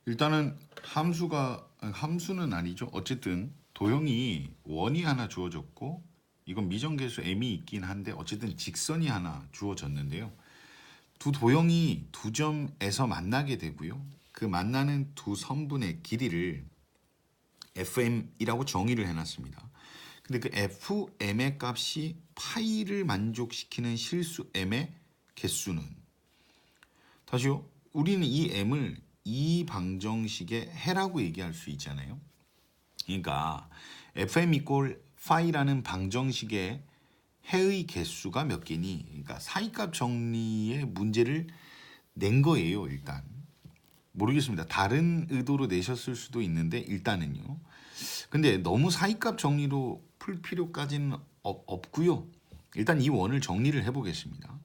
일단은 함수는 아니죠. 어쨌든 도형이 원이 하나 주어졌고 이건 미정계수 m이 있긴 한데 어쨌든 직선이 하나 주어졌는데요. 두 도형이 두 점에서 만나게 되고요. 그 만나는 두 선분의 길이를 fm이라고 정의를 해놨습니다. 근데 그 fm의 값이 파이를 만족시키는 실수 m의 개수는, 다시요. 우리는 이 m을 이 방정식의 해라고 얘기할 수 있잖아요. 그러니까 fm 이꼴 파이라는 방정식의 해의 개수가 몇 개니? 그러니까 사이값 정리의 문제를 낸 거예요. 일단 모르겠습니다. 다른 의도로 내셨을 수도 있는데 일단은요. 근데 너무 사이값 정리로 풀 필요까지는 없고요. 일단 이 원을 정리를 해보겠습니다.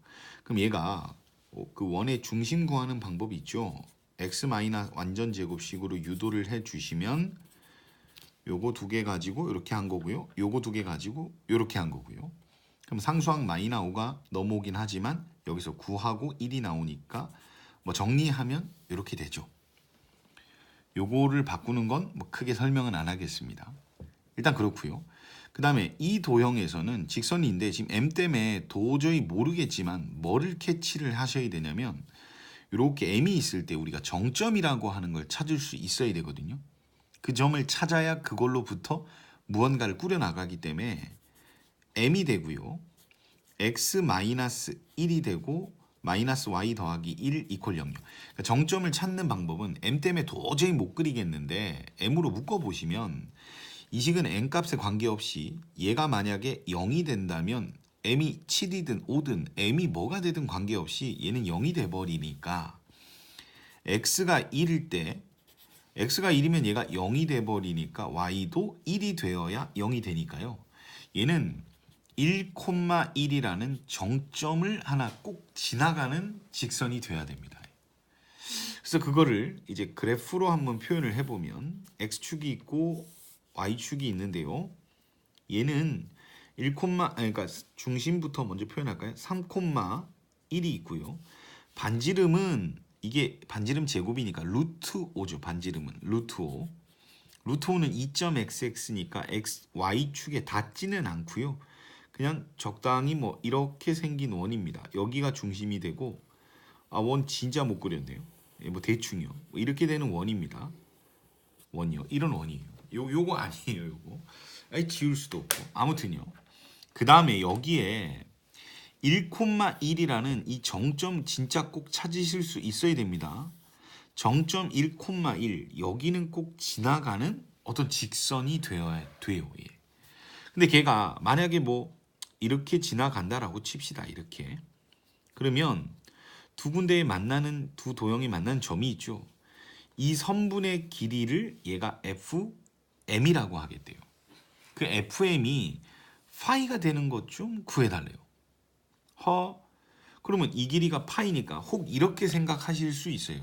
그럼 얘가 그 원의 중심 구하는 방법이 있죠. x 마이너스 완전 제곱식으로 유도를 해주시면 요거 두 개 가지고 이렇게 한 거고요. 요거 두 개 가지고 이렇게 한 거고요. 그럼 상수항 마이너스 5가 넘어오긴 하지만 여기서 9하고 1이 나오니까 뭐 정리하면 이렇게 되죠. 요거를 바꾸는 건 뭐 크게 설명은 안 하겠습니다. 일단 그렇고요. 그 다음에 이 도형에서는 직선인데 지금 m 때문에 도저히 모르겠지만 뭐를 캐치를 하셔야 되냐면 이렇게 m이 있을 때 우리가 정점이라고 하는 걸 찾을 수 있어야 되거든요. 그 점을 찾아야 그걸로부터 무언가를 꾸려나가기 때문에 m이 되고요. x-1이 되고 마이너스 y 더하기 1 이퀄 0요. 그러니까 정점을 찾는 방법은 m 때문에 도저히 못 그리겠는데 m으로 묶어보시면 이 식은 n값에 관계없이 얘가 만약에 0이 된다면 m이 7이든 5든 m이 뭐가 되든 관계없이 얘는 0이 돼버리니까 x가 1일 때 x가 1이면 얘가 0이 돼버리니까 y도 1이 되어야 0이 되니까요. 얘는 1,1이라는 정점을 하나 꼭 지나가는 직선이 돼야 됩니다. 그래서 그거를 이제 그래프로 한번 표현을 해보면 x축이 있고 y축이 있는데요. 얘는 1, 그러니까 중심부터 먼저 표현할까요? 3,1이 있고요. 반지름은 이게 반지름 제곱이니까 루트 5죠. 반지름은 루트 5. 루트 5는 2.xx니까 y축에 닿지는 않고요. 그냥 적당히 뭐 이렇게 생긴 원입니다. 여기가 중심이 되고 원 진짜 못 그렸네요. 뭐 대충요. 뭐 이렇게 되는 원입니다. 원이요. 이런 원이에요. 요거 아니에요. 요거. 아니 지울 수도 없고. 아무튼요. 그 다음에 여기에 1,1이라는 이 정점 진짜 꼭 찾으실 수 있어야 됩니다. 정점 1,1 여기는 꼭 지나가는 어떤 직선이 되어야 돼요. 예. 근데 걔가 만약에 뭐 이렇게 지나간다라고 칩시다. 이렇게. 그러면 두 군데에 만나는 두 도형이 만나는 점이 있죠. 이 선분의 길이를 얘가 fm이라고 하겠대요. 그 fm이 파이가 되는 것 좀 구해달래요. 그러면 이 길이가 파이니까 혹 이렇게 생각하실 수 있어요.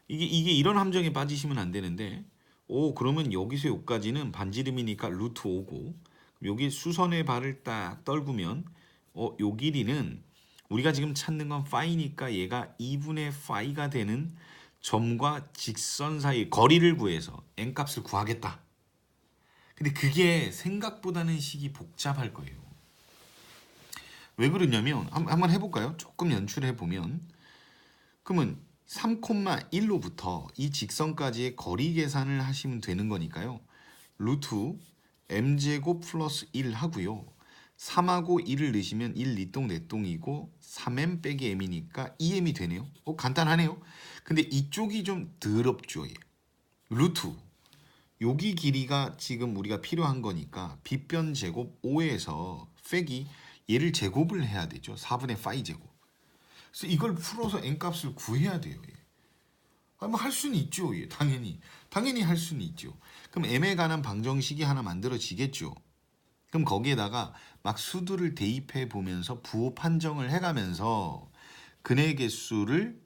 이게 이런 함정에 빠지시면 안 되는데 그러면 여기서 여기까지는 반지름이니까 루트 5고 여기 수선의 발을 딱 떨구면 요 길이는 우리가 지금 찾는 건 파이니까 얘가 2분의 파이가 되는 점과 직선 사이 거리를 구해서 n값을 구하겠다. 근데 그게 생각보다는 식이 복잡할 거예요. 왜 그러냐면 한번 해볼까요? 조금 연출해 보면 그러면 3,1로부터 이 직선까지의 거리 계산을 하시면 되는 거니까요. 루트 m제곱 플러스 1 하고요. 3하고 1을 넣으시면 1 니똥 내똥이고 3m 빼기 m이니까 2m이 되네요. 간단하네요. 근데 이쪽이 좀 더럽죠. 예. 루트 여기 길이가 지금 우리가 필요한 거니까 빗변 제곱 5에서 빼기 얘를 제곱을 해야 되죠. 4분의 파이 제곱. 그래서 이걸 풀어서 n값을 구해야 돼요. 뭐 할 수는 있죠. 예. 당연히 할 수는 있죠. 그럼 m에 관한 방정식이 하나 만들어지겠죠. 그럼 거기에다가 막 수두를 대입해 보면서 부호 판정을 해가면서 근의 개수를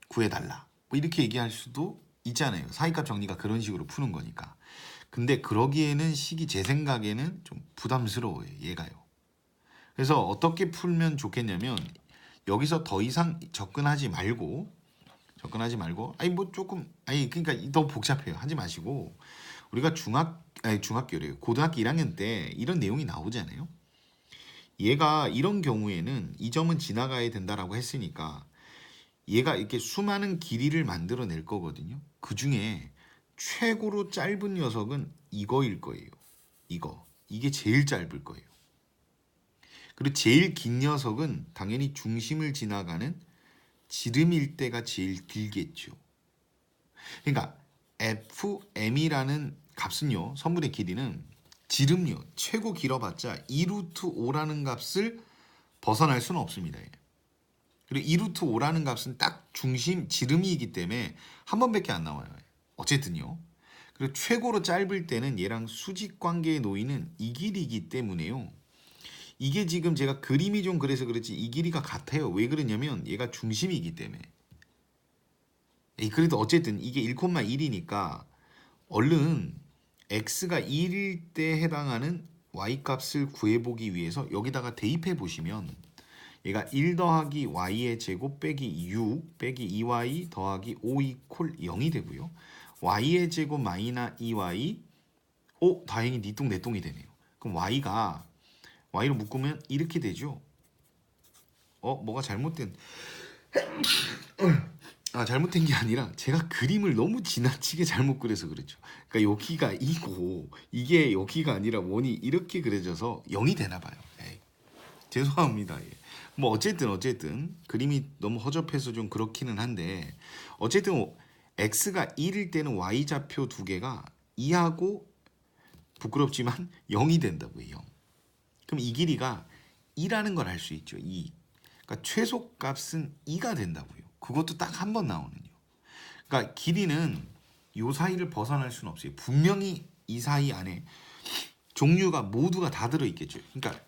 구해달라. 뭐 이렇게 얘기할 수도 있잖아요. 사이값 정리가 그런 식으로 푸는 거니까. 근데 그러기에는 식이 제 생각에는 좀 부담스러워요. 얘가요. 그래서 어떻게 풀면 좋겠냐면 여기서 더 이상 접근하지 말고 접근하지 말고 아니 뭐 조금 아니 그러니까 너무 복잡해요. 하지 마시고 우리가 중학교래요. 고등학교 1학년 때 이런 내용이 나오잖아요. 얘가 이런 경우에는 이 점은 지나가야 된다라고 했으니까 얘가 이렇게 수많은 길이를 만들어낼 거거든요. 그 중에 최고로 짧은 녀석은 이거일 거예요. 이게 제일 짧을 거예요. 그리고 제일 긴 녀석은 당연히 중심을 지나가는 지름일 때가 제일 길겠죠. 그러니까 FM이라는 값은요, 선분의 길이는 지름요, 최고 길어봤자 2루트 5라는 값을 벗어날 수는 없습니다. 그리고 2루트 5라는 값은 딱 중심 지름이기 때문에 한 번밖에 안 나와요. 어쨌든요. 그리고 최고로 짧을 때는 얘랑 수직 관계에 놓이는 이 길이기 때문에요. 이게 지금 제가 그림이 좀 그래서 그렇지 이 길이가 같아요. 왜 그러냐면 얘가 중심이기 때문에. 그래도 어쨌든 이게 1,1이니까 얼른 x가 1일 때 해당하는 y 값을 구해보기 위해서 여기다가 대입해 보시면 얘가 1 더하기 y의 제곱 빼기 6 빼기 2y 더하기 5 이퀄 0이 되고요. y의 제곱 마이너 2y 다행히 니 똥 내 똥이 되네요. 그럼 y로 묶으면 이렇게 되죠. 뭐가 잘못된 잘못된 게 아니라 제가 그림을 너무 지나치게 잘못 그려서 그렇죠. 그러니까 여기가 이고 이게 여기가 아니라 원이 이렇게 그려져서 0이 되나 봐요. 죄송합니다. 뭐 어쨌든 그림이 너무 허접해서 좀 그렇기는 한데 어쨌든 x가 1일 때는 y 좌표 두 개가 2하고 부끄럽지만 0이 된다고요. 0. 그럼 이 길이가 2라는 걸 알 수 있죠. 2. 그러니까 최소값은 2가 된다고요. 그것도 딱 한 번 나오는요. 그러니까 길이는 요 사이를 벗어날 수는 없어요. 분명히 이 사이 안에 종류가 모두가 다 들어있겠죠. 그러니까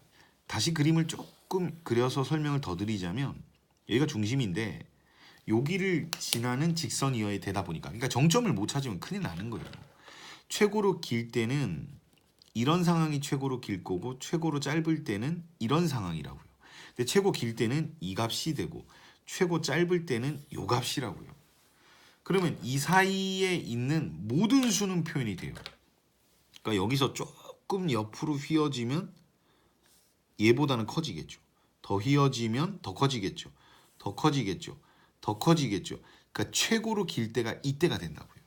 다시 그림을 조금 그려서 설명을 더 드리자면 여기가 중심인데 여기를 지나는 직선이어야 되다 보니까 그러니까 정점을 못 찾으면 큰일 나는 거예요. 최고로 길 때는 이런 상황이 최고로 길 거고 최고로 짧을 때는 이런 상황이라고요. 근데 최고 길 때는 이 값이 되고 최고 짧을 때는 요 값이라고요. 그러면 이 사이에 있는 모든 수는 표현이 돼요. 그러니까 여기서 조금 옆으로 휘어지면 얘보다는 커지겠죠. 더 휘어지면 더 커지겠죠. 더 커지겠죠. 더 커지겠죠. 그러니까 최고로 길 때가 이때가 된다고요.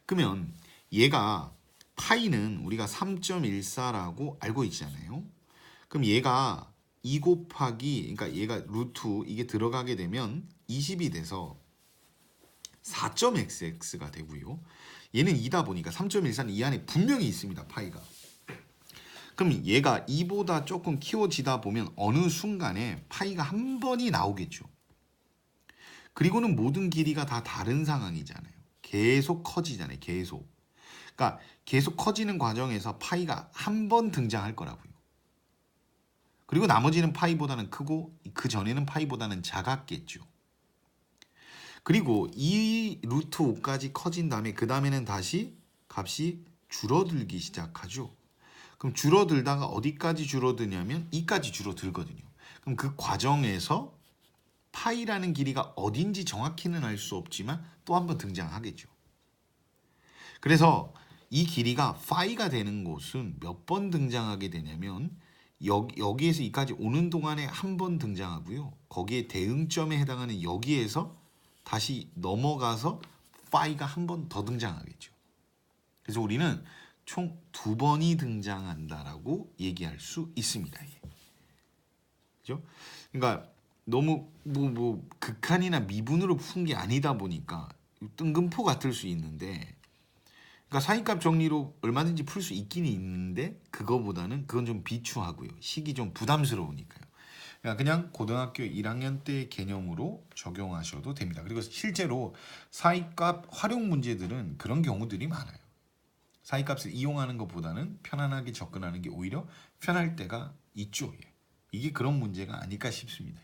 그러면 얘가 파이는 우리가 3.14라고 알고 있잖아요. 그럼 얘가 2 곱하기 그러니까 얘가 루트 이게 들어가게 되면 20이 돼서 4.xx가 되고요. 얘는 2다 보니까 3.14는 이 안에 분명히 있습니다. 파이가. 그럼 얘가 2보다 조금 키워지다 보면 어느 순간에 파이가 한 번이 나오겠죠. 그리고는 모든 길이가 다 다른 상황이잖아요. 계속 커지잖아요. 그러니까 계속 커지는 과정에서 파이가 한 번 등장할 거라고요. 그리고 나머지는 파이보다는 크고 그 전에는 파이보다는 작았겠죠. 그리고 이 루트 5까지 커진 다음에 그 다음에는 다시 값이 줄어들기 시작하죠. 그럼 줄어들다가 어디까지 줄어드냐면 2까지 줄어들거든요. 그럼 그 과정에서 파이라는 길이가 어딘지 정확히는 알 수 없지만 또 한 번 등장하겠죠. 그래서 이 길이가 파이가 되는 곳은 몇 번 등장하게 되냐면 여기에서 이까지 오는 동안에 한 번 등장하고요. 거기에 대응점에 해당하는 여기에서 다시 넘어가서 파이가 한 번 더 등장하겠죠. 그래서 우리는 총 2번이 등장한다라고 얘기할 수 있습니다. 그죠? 그러니까 너무 뭐 극한이나 미분으로 푼 게 아니다 보니까 뜬금포 같을 수 있는데 그러니까 사이값 정리로 얼마든지 풀 수 있긴 있는데 그거보다는 그건 좀 비추하고요. 식이 좀 부담스러우니까요. 그냥 고등학교 1학년 때 개념으로 적용하셔도 됩니다. 그리고 실제로 사이값 활용 문제들은 그런 경우들이 많아요. 사이값을 이용하는 것보다는 편안하게 접근하는 게 오히려 편할 때가 있죠. 이게 그런 문제가 아닐까 싶습니다.